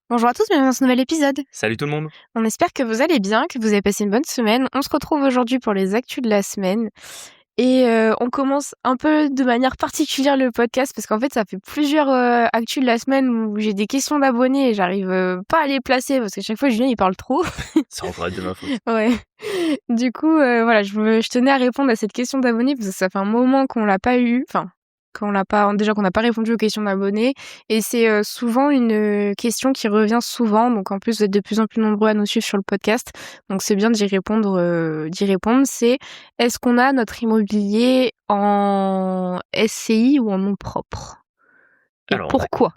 Bonjour à tous, bienvenue dans ce nouvel épisode. Salut tout le monde. On espère que vous allez bien, que vous avez passé une bonne semaine. On se retrouve aujourd'hui pour les actus de la semaine. Et on commence un peu de manière particulière le podcast parce qu'en fait, ça fait plusieurs actus de la semaine où j'ai des questions d'abonnés et j'arrive pas à les placer parce qu'à chaque fois, Julien, il parle trop. Ça encore être de ma faute. Ouais. Du coup, voilà, je tenais à répondre à cette question d'abonnés parce que ça fait un moment qu'on l'a pas eu. Enfin, qu'on n'a pas répondu aux questions d'abonnés. Et c'est souvent une question qui revient souvent. Donc en plus, vous êtes de plus en plus nombreux à nous suivre sur le podcast. Donc c'est bien d'y répondre. C'est est-ce qu'on a notre immobilier en SCI ou en nom propre? Et Alors pourquoi?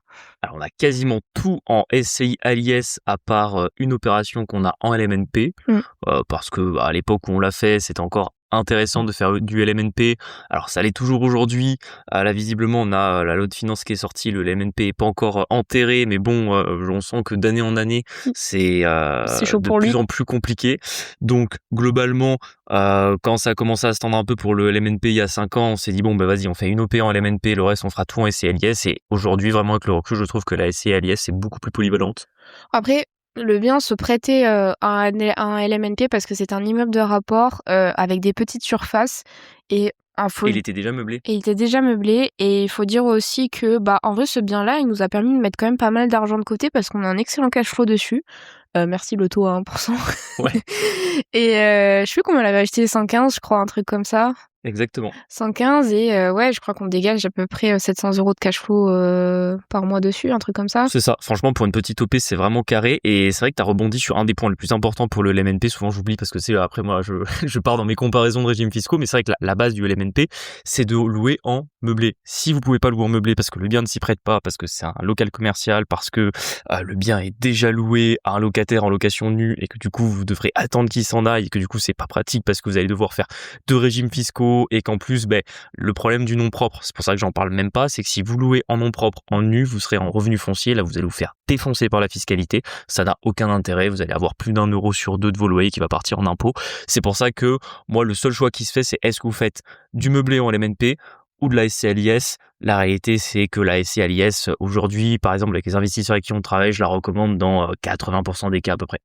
on a quasiment tout en SCI à l'IS à part une opération qu'on a en LMNP, Mm. parce que à l'époque où on l'a fait, c'était encore intéressant de faire du LMNP. Alors ça l'est toujours aujourd'hui. Là visiblement on a la loi de finances qui est sortie, le LMNP est pas encore enterré, mais bon, on sent que d'année en année c'est C'est chaud de pour lui. plus en plus compliqué. Donc globalement, quand ça a commencé à se tendre un peu pour le LMNP il y a 5 ans, on s'est dit bon bah vas-y, on fait une OP en LMNP, le reste on fera tout en SCI LIS. Et aujourd'hui vraiment avec le recul, je trouve que la SCI LIS est beaucoup plus polyvalente. Après, le bien se prêtait à un LMNP parce que c'est un immeuble de rapport avec des petites surfaces et Et il était déjà meublé. il était déjà meublé. Et il faut dire aussi que en vrai, ce bien-là, il nous a permis de mettre quand même pas mal d'argent de côté parce qu'on a un excellent cash flow dessus. Merci le taux à 1%. Ouais, Et je sais plus combien on l'avait acheté, 115 je crois, un truc comme ça. exactement. 115 et ouais, je crois qu'on dégage à peu près 700 € de cash flow par mois dessus, un truc comme ça. C'est ça. Franchement, pour une petite OP, c'est vraiment carré. Et c'est vrai que tu as rebondi sur un des points les plus importants pour le LMNP. Souvent, j'oublie parce que après moi, je pars dans mes comparaisons de régimes fiscaux. Mais c'est vrai que la base du LMNP, c'est de louer en meublé. Si vous pouvez pas louer en meublé parce que le bien ne s'y prête pas, parce que c'est un local commercial, parce que le bien est déjà loué à un locataire en location nue et que du coup, vous devrez attendre qu'il s'en aille et que du coup, c'est pas pratique parce que vous allez devoir faire 2 régimes fiscaux et qu'en plus, le problème du nom propre, c'est pour ça que j'en parle même pas, c'est que si vous louez en nom propre, en nu, vous serez en revenu foncier, là vous allez vous faire défoncer par la fiscalité, ça n'a aucun intérêt, vous allez avoir plus d'1 € sur 2 de vos loyers qui va partir en impôts. C'est pour ça que moi le seul choix qui se fait, c'est est-ce que vous faites du meublé en LMNP ou de la SCI LIS. La réalité, c'est que la SCI LIS, aujourd'hui, par exemple, avec les investisseurs avec qui on travaille, je la recommande dans 80% des cas à peu près.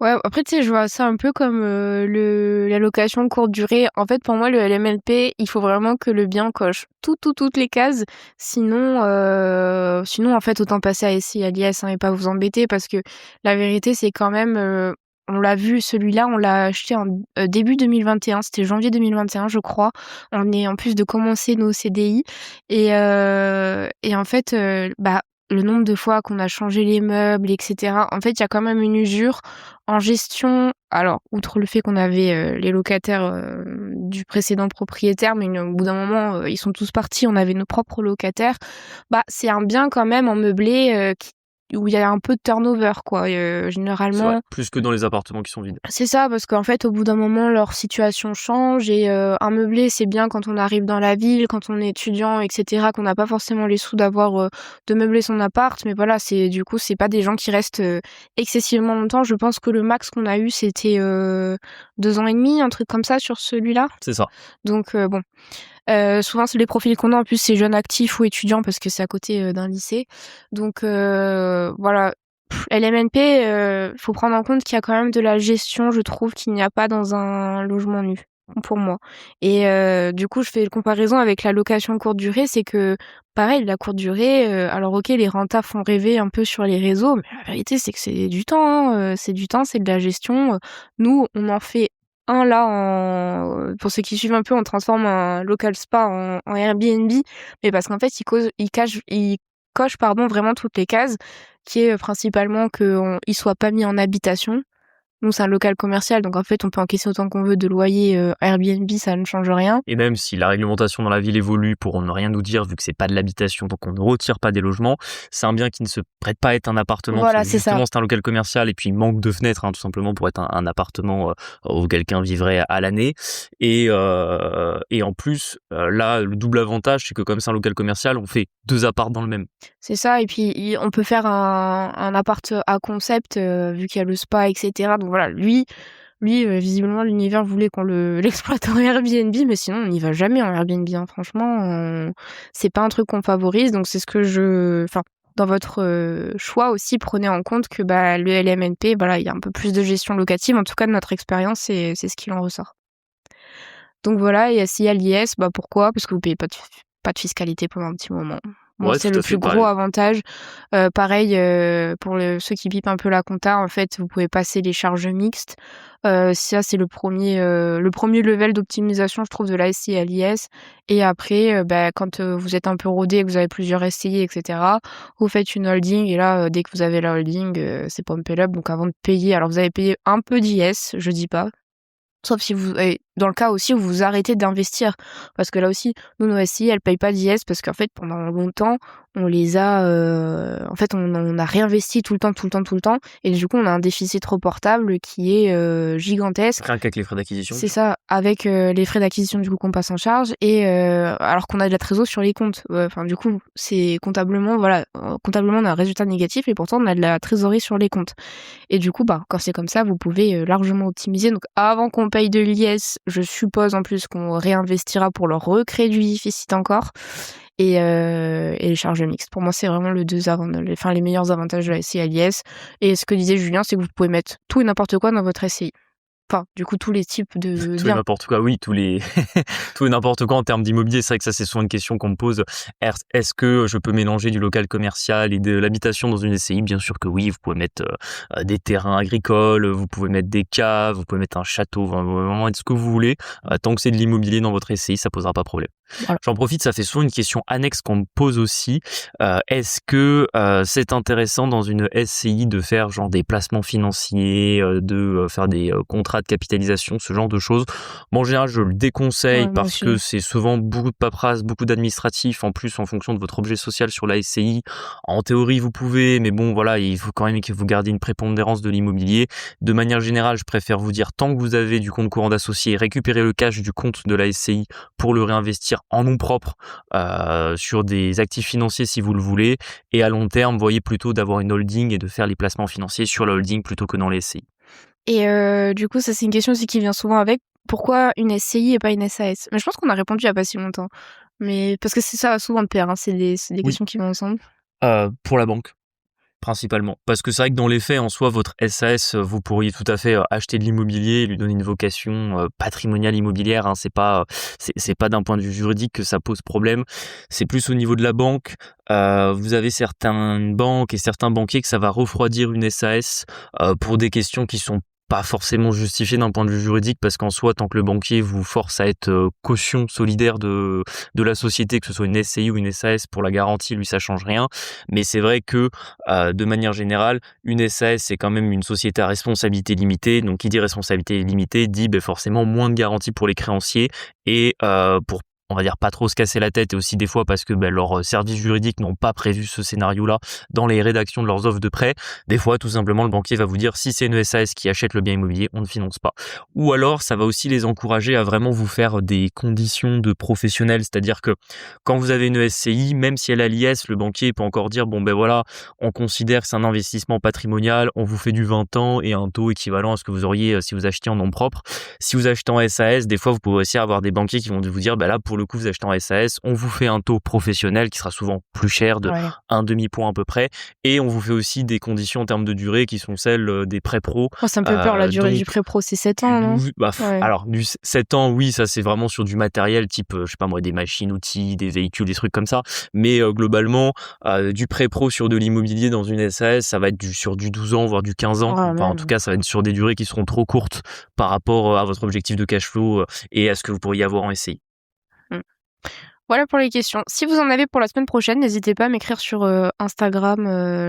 Ouais, après, tu sais, je vois ça un peu comme la location courte durée. En fait, pour moi, le LMLP, il faut vraiment que le bien coche toutes les cases. Sinon, en fait, autant passer à SCI, à l'IS et pas vous embêter parce que la vérité, c'est quand même... on l'a vu, celui-là, on l'a acheté en début 2021, c'était janvier 2021, je crois. On est en plus de commencer nos CDI. Et en fait, le nombre de fois qu'on a changé les meubles, etc. En fait, il y a quand même une usure en gestion. Alors, outre le fait qu'on avait les locataires du précédent propriétaire, mais au bout d'un moment, ils sont tous partis, on avait nos propres locataires. C'est un bien quand même en meublé où il y a un peu de turnover, quoi. C'est vrai, Généralement, plus que dans les appartements qui sont vides. c'est ça, parce qu'en fait, au bout d'un moment, leur situation change et un meublé, c'est bien quand on arrive dans la ville, quand on est étudiant, etc., qu'on n'a pas forcément les sous d'avoir de meubler son appart. Mais voilà, c'est pas des gens qui restent excessivement longtemps. Je pense que le max qu'on a eu, c'était 2 ans et demi, un truc comme ça sur celui-là. C'est ça. Donc bon. Souvent, c'est les profils qu'on a. En plus, c'est jeunes actifs ou étudiants parce que c'est à côté d'un lycée. Donc voilà. LMNP, faut prendre en compte qu'il y a quand même de la gestion, je trouve, qu'il n'y a pas dans un logement nu, pour moi. Et du coup, je fais une comparaison avec la location courte durée, c'est que, pareil, la courte durée, alors ok, les rentas font rêver un peu sur les réseaux, mais la vérité, c'est que c'est du temps, hein, c'est du temps, c'est de la gestion. Nous, on en fait un là, pour ceux qui suivent un peu, on transforme un local spa en Airbnb, mais parce qu'en fait, il coche vraiment toutes les cases, qui est principalement qu'il soit pas mis en habitation. Nous, c'est un local commercial, donc en fait, on peut encaisser autant qu'on veut de loyer. Airbnb, ça ne change rien. Et même si la réglementation dans la ville évolue pour ne rien nous dire, vu que c'est pas de l'habitation, donc on ne retire pas des logements, c'est un bien qui ne se prête pas à être un appartement. Voilà, Parce que c'est ça. justement, c'est un local commercial et puis il manque de fenêtres, tout simplement, pour être un appartement où quelqu'un vivrait à l'année. Et en plus, là, le double avantage, c'est que comme c'est un local commercial, on fait 2 apparts dans le même. C'est ça, et puis on peut faire un appart à concept, vu qu'il y a le spa, etc. Donc voilà, lui, visiblement, l'univers voulait qu'on l'exploite en Airbnb, mais sinon, on n'y va jamais en Airbnb, hein. Franchement, c'est pas un truc qu'on favorise, donc c'est ce que enfin, dans votre choix aussi, prenez en compte que le LMNP, voilà, il y a un peu plus de gestion locative. En tout cas, de notre expérience, c'est ce qu'il en ressort. Donc voilà, et SCI à l'IS, pourquoi? Parce que vous payez pas de fiscalité pendant un petit moment. Bon, Ouais, c'est tout le à fait, plus gros avantage. Pareil, pour ceux qui bipent un peu la compta, en fait, vous pouvez passer les charges mixtes. Ça, c'est le premier level d'optimisation, je trouve, de la SCI à l'IS. Et après, quand vous êtes un peu rodé, que vous avez plusieurs SCI, etc., vous faites une holding. Et là, dès que vous avez la holding, c'est pumpé up. Donc avant de payer, alors vous allez payer un peu d'IS, je dis pas. Sauf si vous, et dans le cas aussi où vous arrêtez d'investir. Parce que là aussi, nous, nos SCI, elles payent pas d'IS parce qu'en fait, pendant longtemps, on les a, en fait, on a réinvesti tout le temps. Et du coup, on a un déficit reportable qui est gigantesque. Rien qu'avec les frais d'acquisition. C'est ça, avec les frais d'acquisition du coup qu'on passe en charge, et alors qu'on a de la trésor sur les comptes. Enfin, du coup, c'est comptablement, voilà, comptablement on a un résultat négatif et pourtant on a de la trésorerie sur les comptes. Et du coup, quand c'est comme ça, vous pouvez largement optimiser. Donc avant qu'on paye de l'IS, je suppose en plus qu'on réinvestira pour leur recréer du déficit encore. Et les charges mixtes. Pour moi, c'est vraiment les meilleurs avantages de la SCI à l'IS. Et ce que disait Julien, c'est que vous pouvez mettre tout et n'importe quoi dans votre SCI. Enfin, du coup, tous les types de Tout et biens. n'importe quoi, oui, tout et n'importe quoi en termes d'immobilier. C'est vrai que ça, c'est souvent une question qu'on me pose. Est-ce que je peux mélanger du local commercial et de l'habitation dans une SCI? Bien sûr que oui. Vous pouvez mettre des terrains agricoles, vous pouvez mettre des caves, vous pouvez mettre un château, vraiment mettre ce que vous voulez. Tant que c'est de l'immobilier dans votre SCI, ça posera pas de problème. Voilà. J'en profite, ça fait souvent une question annexe qu'on me pose aussi. Est-ce que c'est intéressant dans une SCI de faire genre des placements financiers, de faire des contrats de capitalisation, ce genre de choses? Bon, en général, je le déconseille parce que c'est souvent beaucoup de paperasse, beaucoup d'administratifs. En plus, en fonction de votre objet social sur la SCI, en théorie, vous pouvez, mais bon, voilà, il faut quand même que vous gardiez une prépondérance de l'immobilier. De manière générale, je préfère vous dire, tant que vous avez du compte courant d'associé, récupérez le cash du compte de la SCI pour le réinvestir en nom propre sur des actifs financiers si vous le voulez, et à long terme, voyez plutôt d'avoir une holding et de faire les placements financiers sur la holding plutôt que dans les SCI. Et du coup, ça c'est une question aussi qui vient souvent avec. Pourquoi une SCI et pas une SAS? Mais je pense qu'on a répondu il y a pas si longtemps. Mais parce que c'est ça souvent le pair, c'est des questions qui vont ensemble. Pour la banque. Principalement. Parce que c'est vrai que dans les faits, en soi, votre SAS, vous pourriez tout à fait acheter de l'immobilier et lui donner une vocation patrimoniale immobilière. C'est pas d'un point de vue juridique que ça pose problème. C'est plus au niveau de la banque. Vous avez certaines banques et certains banquiers que ça va refroidir une SAS pour des questions qui sont pas forcément justifié d'un point de vue juridique, parce qu'en soi, tant que le banquier vous force à être caution solidaire de la société, que ce soit une SCI ou une SAS pour la garantie, lui ça change rien. Mais c'est vrai que de manière générale, une SAS c'est quand même une société à responsabilité limitée. Donc qui dit responsabilité limitée dit forcément moins de garantie pour les créanciers, et pour, on va dire, pas trop se casser la tête, et aussi des fois parce que leurs services juridiques n'ont pas prévu ce scénario-là dans les rédactions de leurs offres de prêt. Des fois, tout simplement, le banquier va vous dire, si c'est une SAS qui achète le bien immobilier, on ne finance pas. Ou alors, ça va aussi les encourager à vraiment vous faire des conditions de professionnels, c'est-à-dire que quand vous avez une SCI, même si elle a l'IS, le banquier peut encore dire, voilà, on considère que c'est un investissement patrimonial, on vous fait du 20 ans et un taux équivalent à ce que vous auriez si vous achetiez en nom propre. Si vous achetez en SAS, des fois, vous pouvez aussi avoir des banquiers qui vont vous dire, là, pour le coup, vous achetez en SAS, on vous fait un taux professionnel qui sera souvent plus cher de un demi-point à peu près, et on vous fait aussi des conditions en termes de durée qui sont celles des prêts pro. C'est un peu peur, la durée du prêt pro, c'est 7 ans, non? Alors, du 7 ans, oui, ça c'est vraiment sur du matériel type, je sais pas moi, des machines, outils, des véhicules, des trucs comme ça, mais globalement, du prêt pro sur de l'immobilier dans une SAS, ça va être sur du 12 ans, voire du 15 ans. En tout cas, ça va être sur des durées qui seront trop courtes par rapport à votre objectif de cash flow et à ce que vous pourriez avoir en SCI. Voilà pour les questions. Si vous en avez pour la semaine prochaine, n'hésitez pas à m'écrire sur Instagram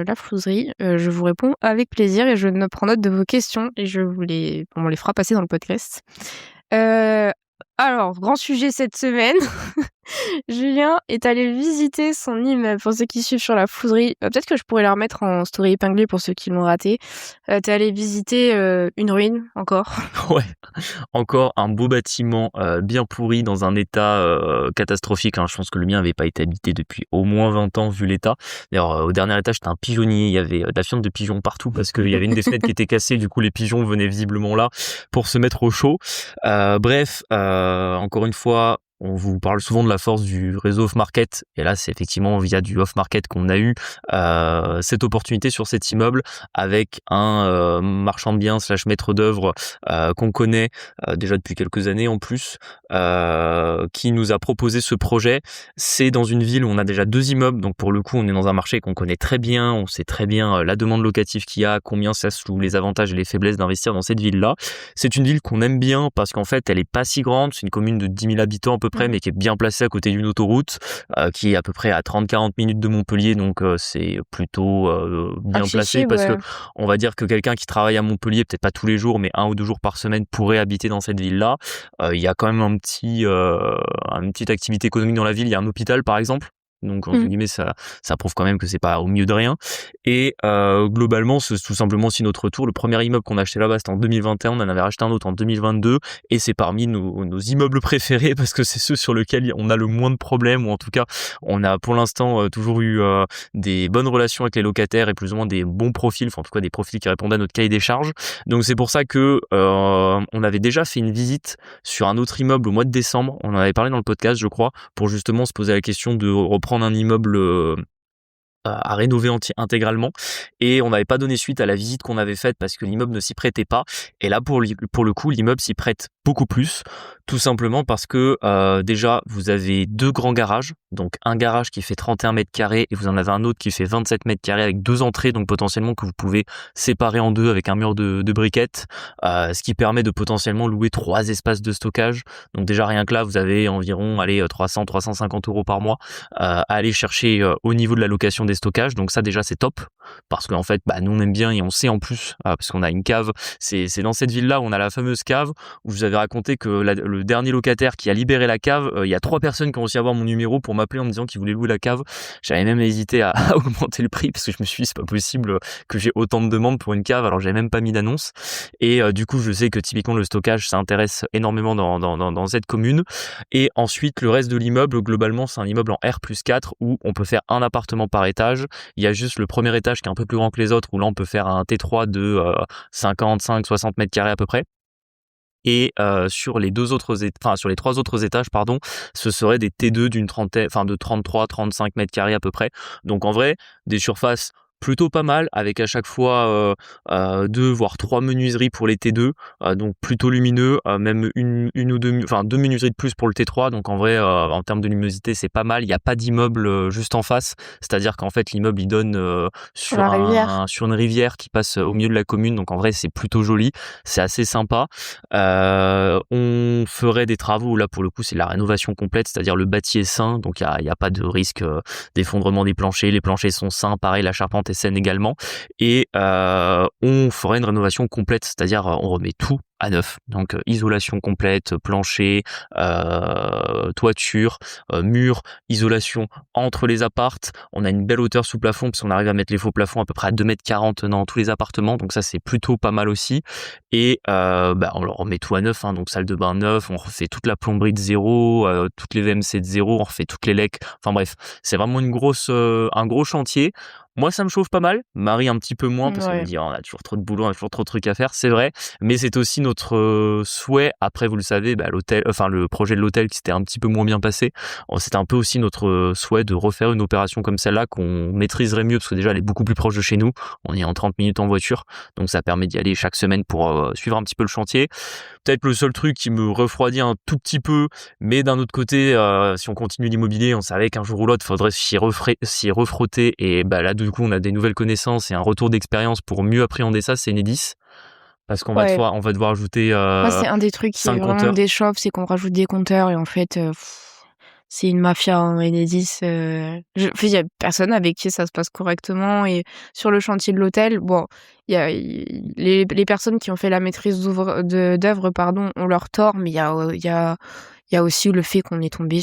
La Flouserie. Je vous réponds avec plaisir et je prends note de vos questions et on les fera passer dans le podcast. Alors, grand sujet cette semaine. Julien est allé visiter son immeuble. Pour ceux qui suivent sur la Flouserie, peut-être que je pourrais la remettre en story épinglée pour ceux qui l'ont raté. T'es allé visiter une ruine, encore. Ouais, encore un beau bâtiment bien pourri, dans un état catastrophique. Je pense que le mien n'avait pas été habité depuis au moins 20 ans vu l'état. D'ailleurs, au dernier étage, c'était un pigeonnier. Il y avait de la fiente de pigeons partout parce qu'il y avait une des fenêtres qui était cassée. Du coup, les pigeons venaient visiblement là pour se mettre au chaud. Bref, encore une fois, on vous parle souvent de la force du réseau off-market, et là c'est effectivement via du off-market qu'on a eu cette opportunité sur cet immeuble avec un marchand de biens / maître d'œuvre qu'on connaît déjà depuis quelques années en plus, qui nous a proposé ce projet. C'est dans une ville où on a déjà 2 immeubles, donc pour le coup on est dans un marché qu'on connaît très bien, on sait très bien la demande locative qu'il y a, combien ça se loue, les avantages et les faiblesses d'investir dans cette ville-là. C'est une ville qu'on aime bien parce qu'en fait elle est pas si grande, c'est une commune de 10 000 habitants à peu près, mais qui est bien placée à côté d'une autoroute, qui est à peu près à 30-40 minutes de Montpellier, donc c'est plutôt bien placé parce que on va dire que quelqu'un qui travaille à Montpellier, peut-être pas tous les jours, mais 1 ou 2 jours par semaine pourrait habiter dans cette ville-là. Il y a quand même une petite activité économique dans la ville, il y a un hôpital par exemple. Donc entre guillemets ça prouve quand même que c'est pas au milieu de rien, et globalement c'est tout simplement aussi notre retour. Le premier immeuble qu'on a acheté là-bas c'était en 2021, on en avait racheté un autre en 2022 et c'est parmi nos immeubles préférés parce que c'est ceux sur lesquels on a le moins de problèmes, ou en tout cas on a pour l'instant toujours eu des bonnes relations avec les locataires et plus ou moins des bons profils, enfin en tout cas des profils qui répondaient à notre cahier des charges. Donc c'est pour ça que on avait déjà fait une visite sur un autre immeuble au mois de décembre, on en avait parlé dans le podcast je crois, pour justement se poser la question de reprendre un immeuble à rénover intégralement, et on n'avait pas donné suite à la visite qu'on avait faite parce que l'immeuble ne s'y prêtait pas, et là pour le coup l'immeuble s'y prête beaucoup plus, tout simplement parce que déjà vous avez 2 grands garages, donc un garage qui fait 31 mètres carrés et vous en avez un autre qui fait 27 mètres carrés avec 2 entrées, donc potentiellement que vous pouvez séparer en 2 avec un mur de briquettes, ce qui permet de potentiellement louer 3 espaces de stockage. Donc déjà rien que là vous avez environ 300-350 euros par mois à aller chercher au niveau de la location des stockages, donc ça déjà c'est top parce qu'en fait nous on aime bien et on sait en plus parce qu'on a une cave, c'est dans cette ville là où on a la fameuse cave où je vous avais raconté que le dernier locataire qui a libéré la cave, il y a 3 personnes qui ont réussi à avoir mon numéro pour m'appeler en me disant qu'ils voulaient louer la cave. J'avais même hésité à augmenter le prix parce que je me suis dit c'est pas possible que j'ai autant de demandes pour une cave alors j'avais même pas mis d'annonce, et du coup je sais que typiquement le stockage ça intéresse énormément dans cette commune. Et ensuite le reste de l'immeuble globalement c'est un immeuble en R+4 où on peut faire un appartement par étage. Il y a juste le premier étage qui est un peu plus grand que les autres où là on peut faire un T3 de 55-60 mètres carrés à peu près. Et sur les 3 autres étages pardon, ce serait des T2 d'une trentaine, enfin de 33-35 mètres carrés à peu près. Donc en vrai des surfaces plutôt pas mal, avec à chaque fois 2 voire 3 menuiseries pour les T2, donc plutôt lumineux, même une ou deux, enfin 2 menuiseries de plus pour le T3, donc en vrai en termes de luminosité c'est pas mal. Il n'y a pas d'immeuble juste en face, c'est-à-dire qu'en fait l'immeuble il donne sur une rivière qui passe au milieu de la commune, donc en vrai c'est plutôt joli, c'est assez sympa. On ferait des travaux, là pour le coup c'est la rénovation complète, c'est-à-dire le bâti est sain, donc il y a pas de risque d'effondrement des planchers, les planchers sont sains, pareil la charpente est saine également, et on ferait une rénovation complète, c'est-à-dire on remet tout à neuf, donc isolation complète, plancher, toiture, mur, isolation entre les appartes. On a une belle hauteur sous plafond parce qu'on arrive à mettre les faux plafonds à peu près à 2,40 m dans tous les appartements, donc ça c'est plutôt pas mal aussi. Et on leur remet tout à neuf, hein, donc salle de bain neuf, on refait toute la plomberie de zéro, toutes les VMC de zéro, on refait toutes les lecs, enfin bref, c'est vraiment un gros chantier. Moi, ça me chauffe pas mal. Marie, un petit peu moins, parce qu'elle me dit, oh, on a toujours trop de boulot, on a toujours trop de trucs à faire. C'est vrai. Mais c'est aussi notre souhait. Après, vous le savez, le projet de l'hôtel qui s'était un petit peu moins bien passé. C'était un peu aussi notre souhait de refaire une opération comme celle-là qu'on maîtriserait mieux, parce que déjà, elle est beaucoup plus proche de chez nous. On est en 30 minutes en voiture. Donc, ça permet d'y aller chaque semaine pour suivre un petit peu le chantier. Peut-être le seul truc qui me refroidit un tout petit peu, mais d'un autre côté, si on continue l'immobilier, on savait qu'un jour ou l'autre, il faudrait s'y refrotter. Et là, du coup, on a des nouvelles connaissances et un retour d'expérience pour mieux appréhender ça, c'est Enedis. Parce qu'on va devoir ajouter Moi, c'est un des trucs qui vraiment me déchauffe, c'est qu'on rajoute des compteurs et en fait, c'est une mafia en Enedis. Il y a personne avec qui ça se passe correctement, et sur le chantier de l'hôtel, bon, il y a les personnes qui ont fait la maîtrise d'œuvre, ont leur tort, mais il y a aussi le fait qu'on est tombé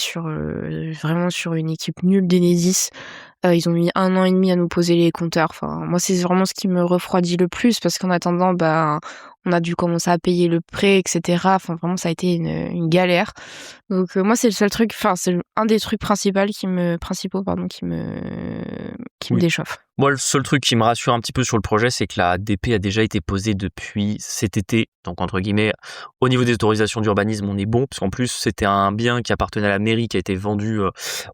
vraiment sur une équipe nulle d'Enedis. Ils ont mis 1 an et demi à nous poser les compteurs. Enfin, moi, c'est vraiment ce qui me refroidit le plus, parce qu'en attendant, on a dû commencer à payer le prêt, etc. Enfin, vraiment, ça a été une galère. Donc, moi, c'est le seul truc, c'est un des trucs principaux qui me déchauffe. Moi, le seul truc qui me rassure un petit peu sur le projet, c'est que la DP a déjà été posée depuis cet été. Donc, entre guillemets, au niveau des autorisations d'urbanisme, on est bon, parce qu'en plus, c'était un bien qui appartenait à la mairie, qui a été vendu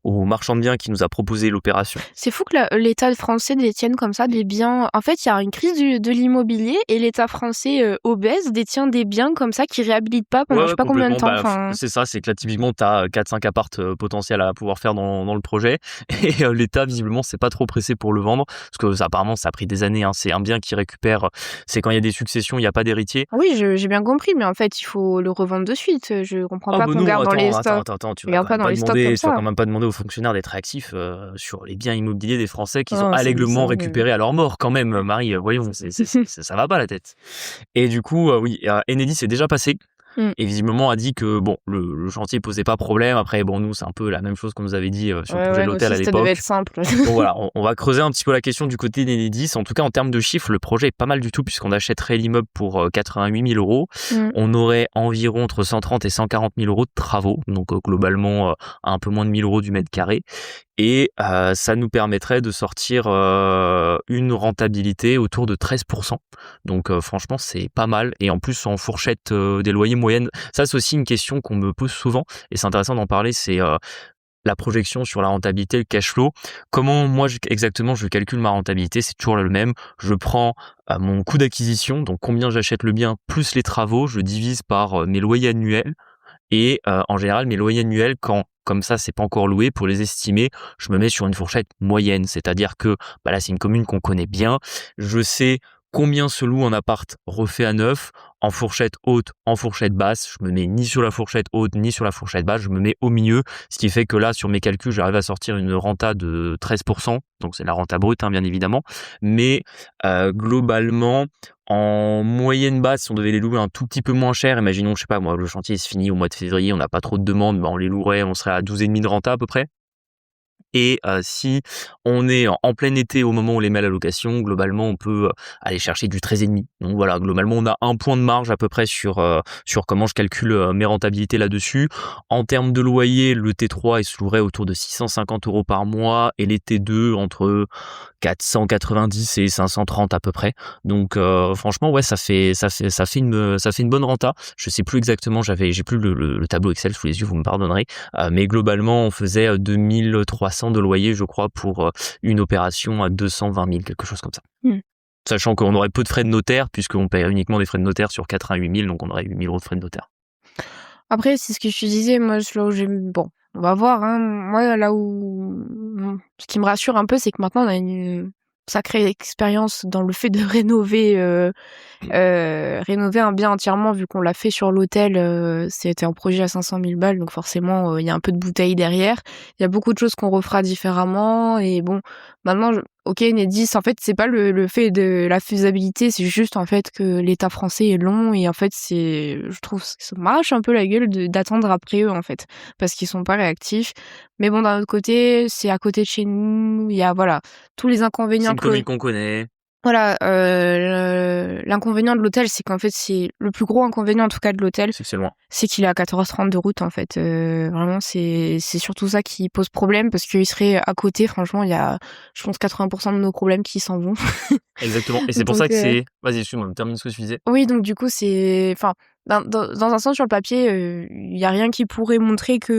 au marchand de biens qui nous a proposé l'opération. C'est fou que l'État français détienne comme ça des biens. En fait, il y a une crise de l'immobilier et l'État français obèse détient des biens comme ça qui réhabilitent pas pendant je sais pas combien de temps. Bah, c'est ça, c'est que là, typiquement, t'as 4-5 apparts potentiels à pouvoir faire dans le projet. Et l'État, visiblement, c'est pas trop pressé pour le vendre. Parce que ça, apparemment, ça a pris des années. Hein. C'est un bien qui récupère. C'est quand il y a des successions, il n'y a pas d'héritier. Oui, j'ai bien compris, mais en fait, il faut le revendre de suite. Je comprends pas qu'on garde dans les stocks. Attends, tu On vas garde pas dans les stocks comme ça. vas quand même pas demander aux fonctionnaires d'être actifs sur les biens immobiliers des Français qu'ils ont Non, c'est allègrement bizarre, récupérés à leur mort, quand même, Marie. Voyons, ça va pas la tête. Et du coup, oui, Enedis c'est déjà passé. Et visiblement a dit que bon, le chantier posait pas problème. Après, bon, nous, c'est un peu la même chose qu'on nous avait dit sur le projet de l'hôtel à l'époque. Ça devait être simple. Bon, voilà, on va creuser un petit peu la question du côté d'Enedis. En tout cas, en termes de chiffres, le projet est pas mal du tout puisqu'on achèterait l'immeuble pour 88 000 euros. On aurait environ entre 130 et 140 000 euros de travaux. Donc, globalement, un peu moins de 1000 euros du mètre carré. Et ça nous permettrait de sortir une rentabilité autour de 13%. Donc franchement, c'est pas mal. Et en plus, en fourchette des loyers moyennes, ça c'est aussi une question qu'on me pose souvent. Et c'est intéressant d'en parler, c'est la projection sur la rentabilité, le cash flow. Comment moi exactement je calcule ma rentabilité? C'est toujours le même. Je prends mon coût d'acquisition, donc combien j'achète le bien, plus les travaux, je divise par mes loyers annuels. Et en général, mes loyers annuels, quand comme ça, c'est pas encore loué, pour les estimer, je me mets sur une fourchette moyenne. C'est-à-dire que bah là, c'est une commune qu'on connaît bien. Je sais combien se loue un appart refait à neuf, en fourchette haute, en fourchette basse. Je me mets ni sur la fourchette haute, ni sur la fourchette basse. Je me mets au milieu, ce qui fait que là, sur mes calculs, j'arrive à sortir une renta de 13%. Donc, c'est la renta brute, hein, bien évidemment. Mais globalement, en moyenne basse, si on devait les louer un tout petit peu moins cher, imaginons, je sais pas, moi, le chantier se finit au mois de février, on n'a pas trop de demandes, bah, on les louerait, on serait à 12,5 de renta à peu près. Et si on est en plein été au moment où on les met à la location, globalement, on peut aller chercher du 13,5. Donc voilà, globalement, on a un point de marge à peu près sur comment je calcule mes rentabilités là-dessus. En termes de loyer, le T3 il se louerait autour de 650 euros par mois et les T2 entre 490 et 530 à peu près. Donc franchement, ouais, ça fait une bonne renta. Je sais plus exactement, j'ai plus le tableau Excel sous les yeux, vous me pardonnerez, mais globalement, on faisait 2300 de loyer, je crois, pour une opération à 220 000, quelque chose comme ça. Sachant qu'on aurait peu de frais de notaire, puisqu'on paye uniquement des frais de notaire sur 88 000, donc on aurait 8 000 euros de frais de notaire. Après, c'est ce que je te disais, moi, là où bon, on va voir, hein. Moi, là où, ce qui me rassure un peu, c'est que maintenant, on a une sacrée expérience dans le fait de rénover un bien entièrement, vu qu'on l'a fait sur l'hôtel. C'était un projet à 500 000 balles, donc forcément, il y a un peu de bouteille derrière. Il y a beaucoup de choses qu'on refera différemment. Et bon, maintenant, ok, Enedis, en fait, c'est pas le fait de la faisabilité, c'est juste en fait que l'État français est long et en fait, je trouve que ça m'arrache un peu la gueule d'attendre après eux en fait, parce qu'ils sont pas réactifs. Mais bon, d'un autre côté, c'est à côté de chez nous, il y a voilà tous les inconvénients. C'est une commune qu'on connaît. Voilà, l'inconvénient de l'hôtel, c'est qu'en fait, c'est le plus gros inconvénient en tout cas de l'hôtel, c'est loin. C'est qu'il est à 4h30 de route en fait. Vraiment, c'est surtout ça qui pose problème parce qu'il serait à côté. Franchement, il y a, je pense, 80% de nos problèmes qui s'en vont. Exactement. Et c'est pour ça que c'est. Vas-y, excuse-moi, termine ce que tu disais. Oui, donc du coup, c'est, enfin, dans un sens sur le papier, il y a rien qui pourrait montrer enfin,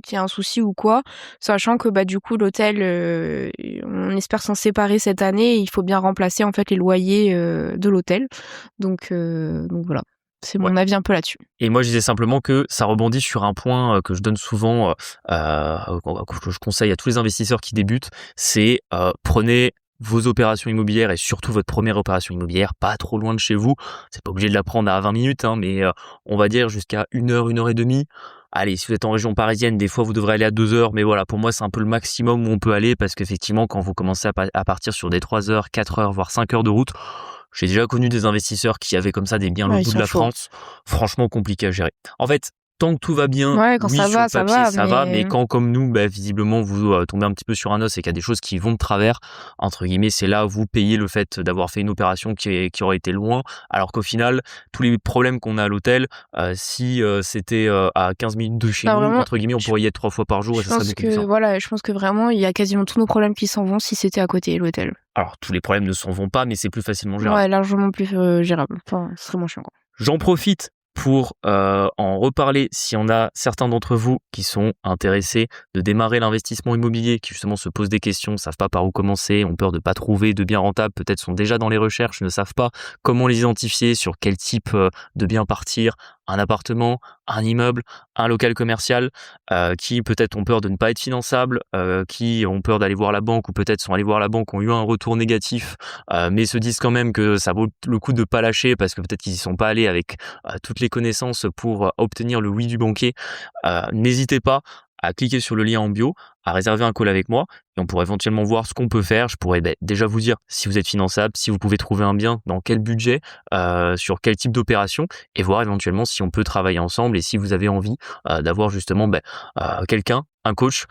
qu'il y a un souci ou quoi, sachant que bah du coup l'hôtel, on espère s'en séparer cette année. Et il faut bien remplacer en fait les loyers de l'hôtel. Donc voilà. C'est mon avis un peu là-dessus. Et moi, je disais simplement que ça rebondit sur un point que je donne souvent, que je conseille à tous les investisseurs qui débutent, c'est prenez vos opérations immobilières et surtout votre première opération immobilière pas trop loin de chez vous. C'est pas obligé de la prendre à 20 minutes, hein, mais on va dire jusqu'à 1 heure et demie. Allez, si vous êtes en région parisienne, des fois vous devrez aller à 2 heures, mais voilà, pour moi c'est un peu le maximum où on peut aller parce qu'effectivement, quand vous commencez à partir sur des 3 heures, 4 heures, voire 5 heures de route, j'ai déjà connu des investisseurs qui avaient comme ça des biens à l'autre bout de la France. Franchement compliqué à gérer. En fait, tant que tout va bien, Ouais, quand oui, ça sur va, le ça papier, va, ça va, mais mais quand, comme nous, visiblement, vous tombez un petit peu sur un os et qu'il y a des choses qui vont de travers, entre guillemets, c'est là où vous payez le fait d'avoir fait une opération qui aurait été loin, alors qu'au final, tous les problèmes qu'on a à l'hôtel, si c'était à 15 minutes de chez non, nous, vraiment, entre guillemets, on je pourrait y être 3 fois par jour et je ça serait pense beaucoup plus que simple. voilà, je pense que vraiment, il y a quasiment tous nos problèmes qui s'en vont si c'était à côté, l'hôtel. Alors, tous les problèmes ne s'en vont pas, mais c'est plus facilement gérable. Ouais, largement plus gérable. Enfin, ce serait moins chiant, quoi. J'en profite pour en reparler s'il y en a certains d'entre vous qui sont intéressés de démarrer l'investissement immobilier, qui justement se posent des questions, ne savent pas par où commencer, ont peur de ne pas trouver de biens rentables, peut-être sont déjà dans les recherches, ne savent pas comment les identifier, sur quel type de bien partir, un appartement, un immeuble, un local commercial, qui peut-être ont peur de ne pas être finançables, qui ont peur d'aller voir la banque ou peut-être sont allés voir la banque, ont eu un retour négatif, mais se disent quand même que ça vaut le coup de pas lâcher parce que peut-être qu'ils y sont pas allés avec toutes les connaissances pour obtenir le oui du banquier. N'hésitez pas à cliquer sur le lien en bio, à réserver un call avec moi et on pourrait éventuellement voir ce qu'on peut faire. Je pourrais déjà vous dire si vous êtes finançable, si vous pouvez trouver un bien, dans quel budget, sur quel type d'opération et voir éventuellement si on peut travailler ensemble et si vous avez envie d'avoir justement quelqu'un, un coach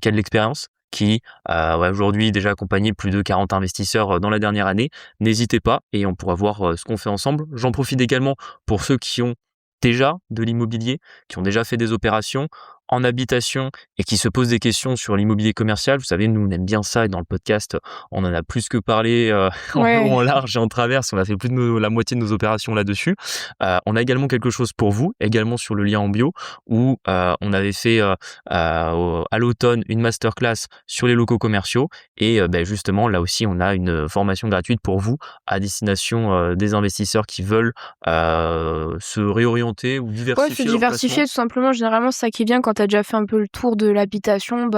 qui a de l'expérience, qui aujourd'hui déjà accompagné plus de 40 investisseurs dans la dernière année. N'hésitez pas et on pourra voir ce qu'on fait ensemble. J'en profite également pour ceux qui ont déjà de l'immobilier, qui ont déjà fait des opérations en habitation et qui se posent des questions sur l'immobilier commercial. Vous savez, nous, on aime bien ça et dans le podcast, on en a plus que parlé en Ouais. long, en large et en travers. On a fait plus de la moitié de nos opérations là-dessus. On a également quelque chose pour vous, également sur le lien en bio, où on avait fait à l'automne une masterclass sur les locaux commerciaux et justement, là aussi, on a une formation gratuite pour vous à destination des investisseurs qui veulent se réorienter ou Ouais, se diversifier leur diversifier placement. tout simplement. Généralement, c'est ça qui est bien quand t'as déjà fait un peu le tour de l'habitation.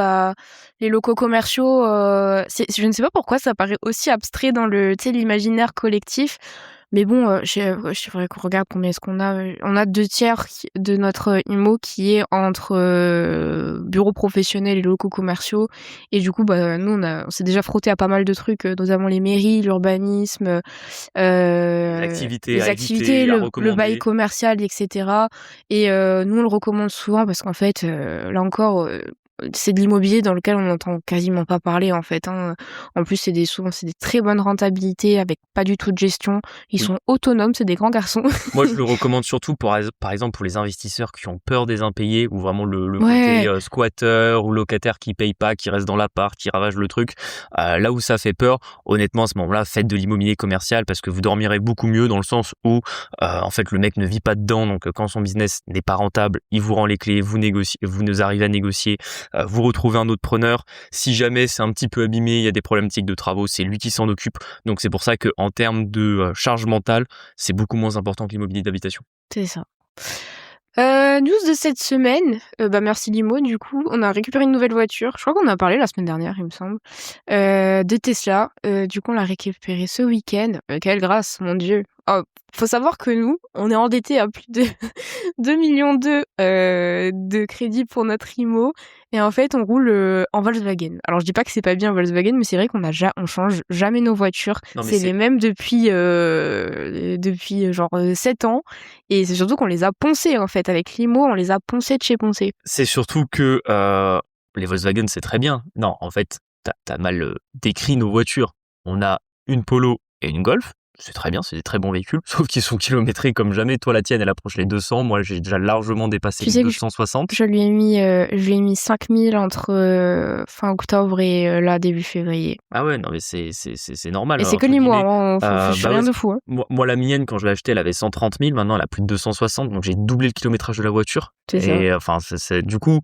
Les locaux commerciaux, je ne sais pas pourquoi ça paraît aussi abstrait dans l'imaginaire collectif. Mais bon, je faudrait qu'on regarde combien est-ce qu'on a. On a 2/3 de notre IMO qui est entre bureaux professionnels et locaux commerciaux. Et du coup, nous, on s'est déjà frotté à pas mal de trucs, notamment les mairies, l'urbanisme, Les activités à éviter, à le bail recommander. commercial, etc. Et nous, on le recommande souvent parce qu'en fait, là encore, c'est de l'immobilier dans lequel on n'entend quasiment pas parler, en fait, hein. En plus, souvent, c'est des très bonnes rentabilités avec pas du tout de gestion. Ils Oui. sont autonomes, c'est des grands garçons. Moi, je le recommande surtout par exemple pour les investisseurs qui ont peur des impayés ou vraiment le Ouais. côté squatter ou locataire qui paye pas, qui reste dans l'appart, qui ravage le truc. Là où ça fait peur, honnêtement, à ce moment-là, faites de l'immobilier commercial parce que vous dormirez beaucoup mieux dans le sens où en fait le mec ne vit pas dedans. Donc quand son business n'est pas rentable, il vous rend les clés, vous négociez, vous nous arrivez à négocier, vous retrouvez un autre preneur. Si jamais c'est un petit peu abîmé, il y a des problématiques de travaux, c'est lui qui s'en occupe. Donc c'est pour ça que en termes de charge mentale, c'est beaucoup moins important que l'immobilier d'habitation. C'est ça. News de cette semaine, merci Limo, du coup, on a récupéré une nouvelle voiture. Je crois qu'on en a parlé la semaine dernière, il me semble, de Tesla. Du coup, on l'a récupérée ce week-end. Quelle grâce, mon Dieu. Oh, faut savoir que nous, on est endettés à plus de 2,2 millions de crédit pour notre IMO et en fait, on roule en Volkswagen. Alors, je dis pas que c'est pas bien Volkswagen, mais c'est vrai on change jamais nos voitures. Non, mais C'est les mêmes depuis genre 7 ans et c'est surtout qu'on les a poncés en fait. Avec l'IMO, on les a poncés de chez poncés. C'est surtout que les Volkswagen, c'est très bien. Non, en fait, t'as mal décrit nos voitures. On a une Polo et une Golf. C'est très bien, c'est des très bons véhicules, sauf qu'ils sont kilométrés comme jamais. Toi, la tienne, elle approche les 200. Moi, j'ai déjà largement dépassé Tu les sais que 260. je lui ai mis 5000 entre fin octobre et là début février. Ah ouais, non, mais c'est normal. Et c'est que entre l'IMO, guillemets. hein, je fais rien Ouais, de fou. Hein. moi, la mienne, quand je l'ai achetée, elle avait 130 000. Maintenant, elle a plus de 260. Donc, j'ai doublé le kilométrage de la voiture. C'est ça. Et enfin, du coup,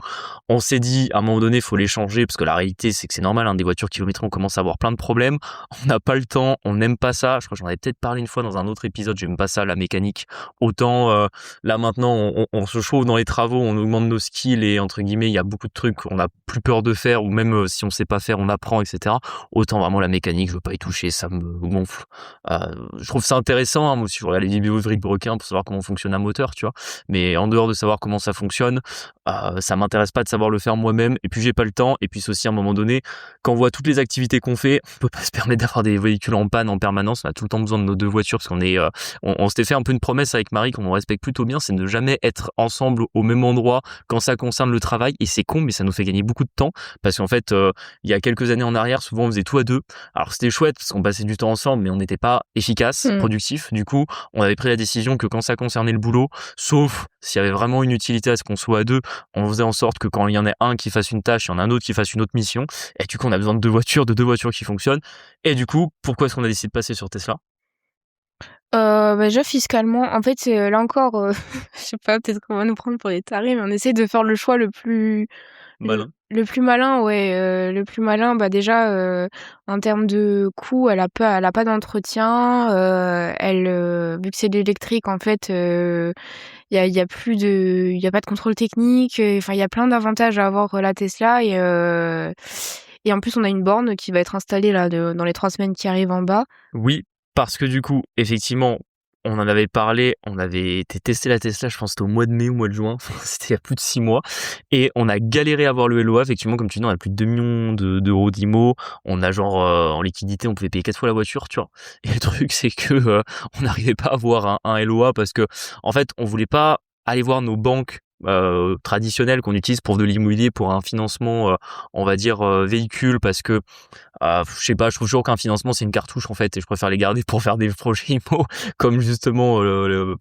on s'est dit, à un moment donné, il faut les changer parce que la réalité, c'est que c'est normal. Hein, des voitures kilométrées, on commence à avoir plein de problèmes. On n'a pas le temps, on n'aime pas ça. Je crois que j'en avais peut-être parlé une fois dans un autre épisode. J'aime pas ça, la mécanique. Autant là maintenant, on se chauffe dans les travaux, on augmente nos skills et entre guillemets, il y a beaucoup de trucs qu'on n'a plus peur de faire ou même si on sait pas faire, on apprend, etc. Autant vraiment la mécanique, je veux pas y toucher, ça me gonfle. Je trouve ça intéressant, hein, moi aussi je regarde les vidéos de Brequin pour savoir comment fonctionne un moteur, tu vois. Mais en dehors de savoir comment ça fonctionne, ça m'intéresse pas de savoir le faire moi-même. Et puis j'ai pas le temps. Et puis c'est aussi à un moment donné, quand on voit toutes les activités qu'on fait, on peut pas se permettre d'avoir des véhicules en panne en permanence. On a tout le temps besoin de nos 2 voitures parce qu'on est, on s'était fait un peu une promesse avec Marie qu'on respecte plutôt bien, c'est de ne jamais être ensemble au même endroit quand ça concerne le travail et c'est con mais ça nous fait gagner beaucoup de temps parce qu'en fait, il y a quelques années en arrière, souvent on faisait tout à 2. Alors c'était chouette parce qu'on passait du temps ensemble mais on n'était pas efficace, productif. Du coup, on avait pris la décision que quand ça concernait le boulot, sauf s'il y avait vraiment une utilité à ce qu'on soit à 2, on faisait en sorte que quand il y en a un qui fasse une tâche, il y en a un autre qui fasse une autre mission. Et du coup, on a besoin de 2 voitures qui fonctionnent. Et du coup, pourquoi est-ce qu'on a décidé de passer sur Tesla? Déjà fiscalement, en fait, là encore, je sais pas, peut-être qu'on va nous prendre pour des tarés, mais on essaie de faire le choix Malin. le plus malin, ouais, le plus malin. Bah, déjà, en termes de coût, elle a pas d'entretien, vu que c'est de l'électrique, en fait, il y a pas de contrôle technique, enfin, il y a plein d'avantages à avoir, la Tesla et en plus, on a une borne qui va être installée là dans les 3 semaines qui arrivent en bas. Oui, parce que du coup, effectivement, on en avait parlé, on avait été tester la Tesla, je pense que c'était au mois de mai ou au mois de juin, enfin, c'était il y a plus de 6 mois, et on a galéré à avoir le LOA, effectivement, comme tu dis, on a plus de 2 millions d'euros d'IMO, on a genre, en liquidité, on pouvait payer 4 fois la voiture, tu vois. Et le truc, c'est que on n'arrivait pas à avoir un LOA parce que, en fait, on voulait pas aller voir nos banques traditionnelles qu'on utilise pour de l'immobilier, pour un financement, on va dire, véhicule, parce que je sais pas, je trouve toujours qu'un financement c'est une cartouche en fait et je préfère les garder pour faire des projets IMO comme justement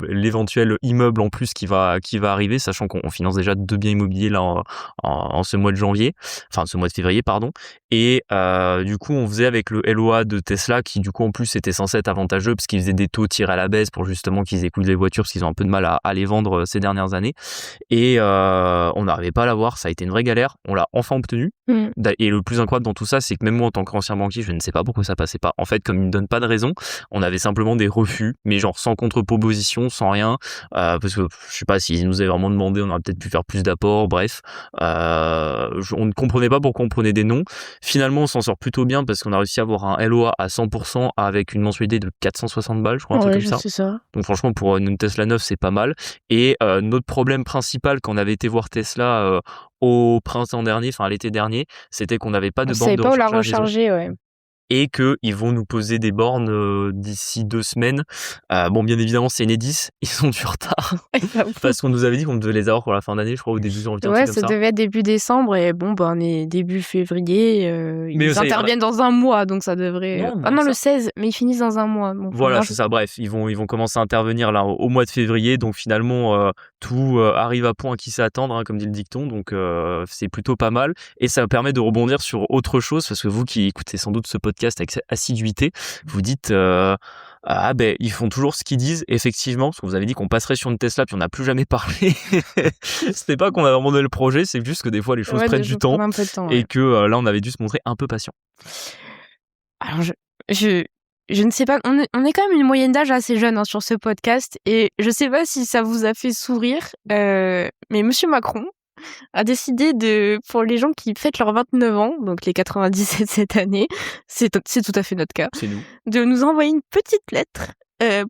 l'éventuel immeuble en plus qui va arriver, sachant qu'on finance déjà 2 biens immobiliers là en ce mois de janvier, enfin ce mois de février pardon. Et du coup on faisait avec le LOA de Tesla qui du coup en plus était censé être avantageux parce qu'ils faisaient des taux tirés à la baisse pour justement qu'ils écoulent les voitures parce qu'ils ont un peu de mal à les vendre ces dernières années. Et on n'arrivait pas à l'avoir, ça a été une vraie galère, on l'a enfin obtenu. Et le plus incroyable dans tout ça, c'est que même moi en tant qu'ancien banquier, je ne sais pas pourquoi ça passait pas. En fait, comme ils ne donnent pas de raison, on avait simplement des refus, mais genre sans contre-proposition, sans rien, parce que je sais pas s'ils nous avaient vraiment demandé, on aurait peut-être pu faire plus d'apports, bref. On ne comprenait pas pourquoi on prenait des noms. Finalement, on s'en sort plutôt bien parce qu'on a réussi à avoir un LOA à 100% avec une mensualité de 460 balles, je crois, un truc Ouais, comme ça. c'est ça. Donc franchement, pour une Tesla neuve, c'est pas mal. Et notre problème principal quand on avait été voir Tesla au printemps dernier, enfin à l'été dernier, c'était qu'on n'avait pas de On borne savait de pas où la recharge à la maison recharger, ouais. et qu'ils vont nous poser des bornes d'ici 2 semaines. Bon, bien évidemment, c'est Enedis, ils ont du retard parce qu'on nous avait dit qu'on devait les avoir pour la fin d'année, je crois, au début janvier, un Ouais, truc ça comme ça. devait être début décembre et bon, ben, on est début février, Mais ils ça y est, interviennent dans un mois, donc ça devrait, non, ah moins non, que le ça. 16, mais ils finissent dans un mois, donc Voilà, moi c'est ça. Bref, ils vont commencer à intervenir là au mois de février, donc finalement tout arrive à point à qui s'attendre, hein, comme dit le dicton, donc c'est plutôt pas mal et ça me permet de rebondir sur autre chose parce que vous qui écoutez sans doute ce podcast avec assiduité, vous dites ah ben ils font toujours ce qu'ils disent effectivement parce que vous avez dit qu'on passerait sur une Tesla puis on n'a plus jamais parlé. C'était pas qu'on avait abandonné le projet, c'est juste que des fois les choses ouais, prennent des du choses temps prennent un peu de temps, et ouais. que là on avait dû se montrer un peu patient. Alors je je ne sais pas, on est quand même une moyenne d'âge assez jeune, hein, sur ce podcast et je sais pas si ça vous a fait sourire, mais monsieur Macron a décidé pour les gens qui fêtent leurs 29 ans, donc les 97 cette année, c'est tout à fait notre cas, C'est nous. de nous envoyer une petite lettre,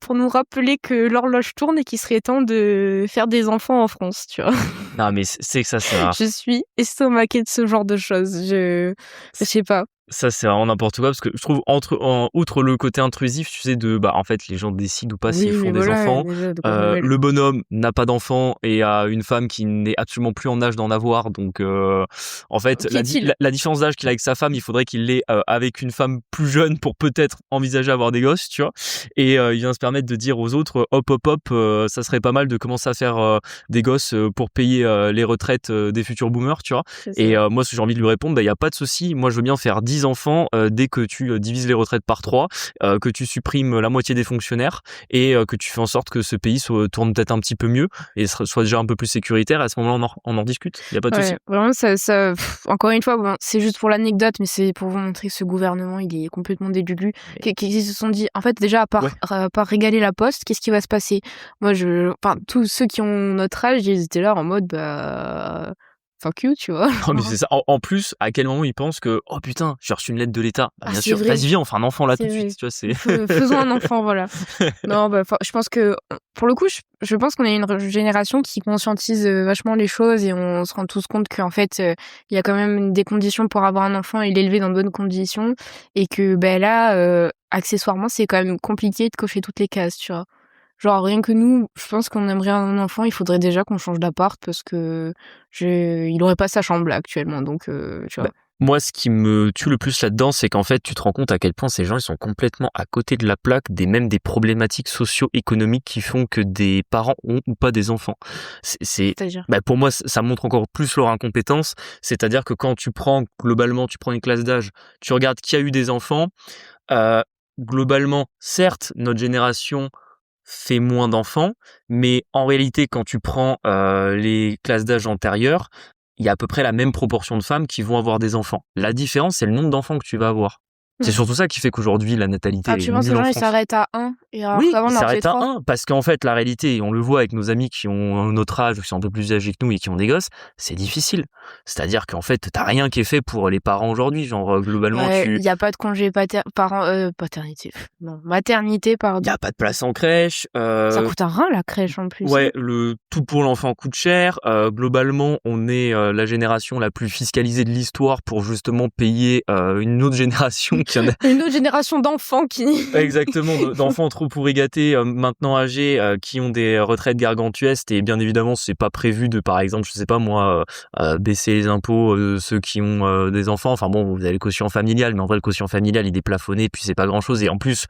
pour nous rappeler que l'horloge tourne et qu'il serait temps de faire des enfants en France, tu vois? Non mais c'est que ça c'est rare. Je suis estomaquée de ce genre de choses. Je sais pas. Ça, c'est vraiment n'importe quoi parce que je trouve outre le côté intrusif, tu sais, en fait, les gens décident ou pas s'ils Oui, font mais des voilà, enfants. déjà, de quoi de nouvelles. Le bonhomme n'a pas d'enfant et a une femme qui n'est absolument plus en âge d'en avoir. Donc, en fait, Qu'est-il? la différence d'âge qu'il a avec sa femme, il faudrait qu'il l'ait avec une femme plus jeune pour peut-être envisager avoir des gosses, tu vois. Et il vient se permettre de dire aux autres, hop, hop, hop, ça serait pas mal de commencer à faire des gosses pour payer les retraites des futurs boomers, tu vois. C'est Et ça. moi, ce que j'ai envie de lui répondre, bah, y a pas de souci. Moi, je veux bien faire 10 enfants dès que tu divises les retraites par 3, que tu supprimes la moitié des fonctionnaires et que tu fais en sorte que ce pays tourne peut-être un petit peu mieux et soit déjà un peu plus sécuritaire. À ce moment-là, on en discute. Y a pas de souci. Ouais, vraiment encore une fois, bon, c'est juste pour l'anecdote, mais c'est pour vous montrer que ce gouvernement, il est complètement délulu. Qui se sont dit, en fait, déjà, Ouais. à part régaler la poste, qu'est-ce qui va se passer? Moi, enfin, tous ceux qui ont notre âge, ils étaient là en mode, bah, fuck you, tu vois. Non, mais c'est ça. En plus, à quel moment ils pensent que, oh putain, j'ai reçu une lettre de l'État. Bah, Ah, bien c'est sûr, vrai, vas-y, viens, on fait un enfant là tout c'est de vrai. suite. Tu vois, c'est. Faisons un enfant, voilà. Non, bah, je pense que, pour le coup, je pense qu'on est une génération qui conscientise vachement les choses et on se rend tous compte qu'en fait, il y a quand même des conditions pour avoir un enfant et l'élever dans de bonnes conditions. Et que, ben là, accessoirement, c'est quand même compliqué de cocher toutes les cases, tu vois. Genre, rien que nous, je pense qu'on aimerait un enfant, il faudrait déjà qu'on change d'appart parce que il aurait pas sa chambre là actuellement, donc tu Bah, vois. moi, ce qui me tue le plus là-dedans, c'est qu'en fait, tu te rends compte à quel point ces gens, ils sont complètement à côté de la plaque même des problématiques socio-économiques qui font que des parents ont ou pas des enfants. C'est-à-dire. Bah, pour moi, ça montre encore plus leur incompétence. C'est-à-dire que quand globalement, tu prends une classe d'âge, tu regardes qui a eu des enfants, euh, globalement, certes, notre génération fait moins d'enfants, mais en réalité, quand tu prends les classes d'âge antérieures, il y a à peu près la même proportion de femmes qui vont avoir des enfants. La différence, c'est le nombre d'enfants que tu vas avoir. C'est surtout ça qui fait qu'aujourd'hui, la natalité Ah, est tu penses que nulle les en gens ils France. s'arrêtent à 1 et alors Oui, qu'avant il on en faisait s'arrête à 3? 1, parce qu'en fait, la réalité, et on le voit avec nos amis qui ont notre âge, ou qui sont un peu plus âgés que nous et qui ont des gosses, c'est difficile. C'est-à-dire qu'en fait, t'as rien qui est fait pour les parents aujourd'hui. Genre, globalement, Ouais, il y a pas de congé paternité. Non, maternité, il pardon. y a pas de place en crèche. Ça coûte un rein la crèche en plus. Ouais, le tout pour l'enfant coûte cher. Globalement, on est la génération la plus fiscalisée de l'histoire pour justement payer une autre génération qui en a Une autre génération d'enfants qui. exactement d'enfants trop pourri gâtés maintenant âgés qui ont des retraites gargantuesques et bien évidemment c'est pas prévu de par exemple je sais pas moi baisser les impôts ceux qui ont des enfants. Enfin bon, vous avez le quotient familial, mais en vrai le quotient familial il est plafonné puis c'est pas grand chose et en plus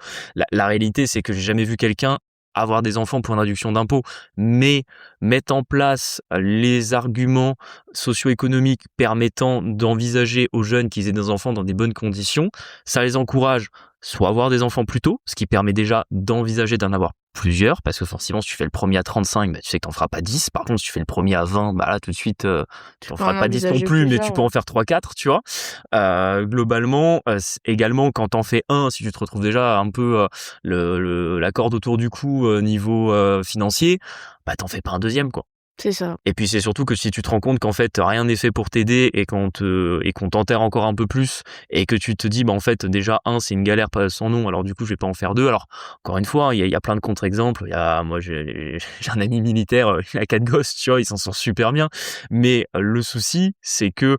la réalité c'est que j'ai jamais vu quelqu'un avoir des enfants pour une réduction d'impôts, mais mettre en place les arguments socio-économiques permettant d'envisager aux jeunes qu'ils aient des enfants dans des bonnes conditions, ça les encourage soit à avoir des enfants plus tôt, ce qui permet déjà d'envisager d'en avoir plusieurs, parce que forcément si tu fais le premier à 35, bah, tu sais que t'en feras pas 10, par contre si tu fais le premier à 20, bah là tout de suite tu en feras pas 10 non plus, mais tu peux en faire 3-4, tu vois. Globalement, également quand t'en fais un, si tu te retrouves déjà un peu la corde autour du cou niveau financier, bah t'en fais pas un deuxième quoi. C'est ça. Et puis c'est surtout que si tu te rends compte qu'en fait rien n'est fait pour t'aider et qu'on t'enterre encore un peu plus et que tu te dis bah en fait déjà c'est une galère pas sans nom, alors du coup je vais pas en faire deux. Alors encore une fois il y a plein de contre-exemples. Moi j'ai un ami militaire, il a 4 gosses, tu vois, il s'en sort super bien. Mais le souci c'est que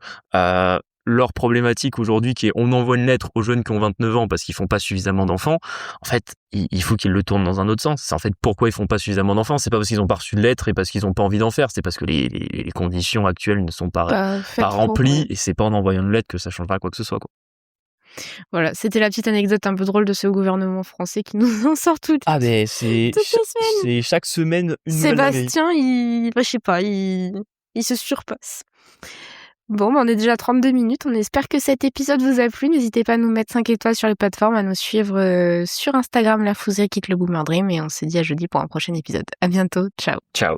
leur problématique aujourd'hui qui est on envoie une lettre aux jeunes qui ont 29 ans parce qu'ils font pas suffisamment d'enfants, en fait il faut qu'ils le tournent dans un autre sens. C'est en fait pourquoi ils font pas suffisamment d'enfants, c'est pas parce qu'ils ont pas reçu de lettre et parce qu'ils ont pas envie d'en faire, c'est parce que les conditions actuelles ne sont pas remplies et c'est pas en envoyant une lettre que ça changera quoi que ce soit quoi. Voilà, c'était la petite anecdote un peu drôle de ce gouvernement français qui nous en sort toutes les semaines. C'est chaque semaine une nouvelle dinguerie. Sébastien, je sais pas, il se surpasse. Bon, on est déjà à 32 minutes. On espère que cet épisode vous a plu. N'hésitez pas à nous mettre 5 étoiles sur les plateformes, à nous suivre sur Instagram, La Fouserie quitte le Boomer Dream. Et on se dit à jeudi pour un prochain épisode. À bientôt. Ciao. Ciao.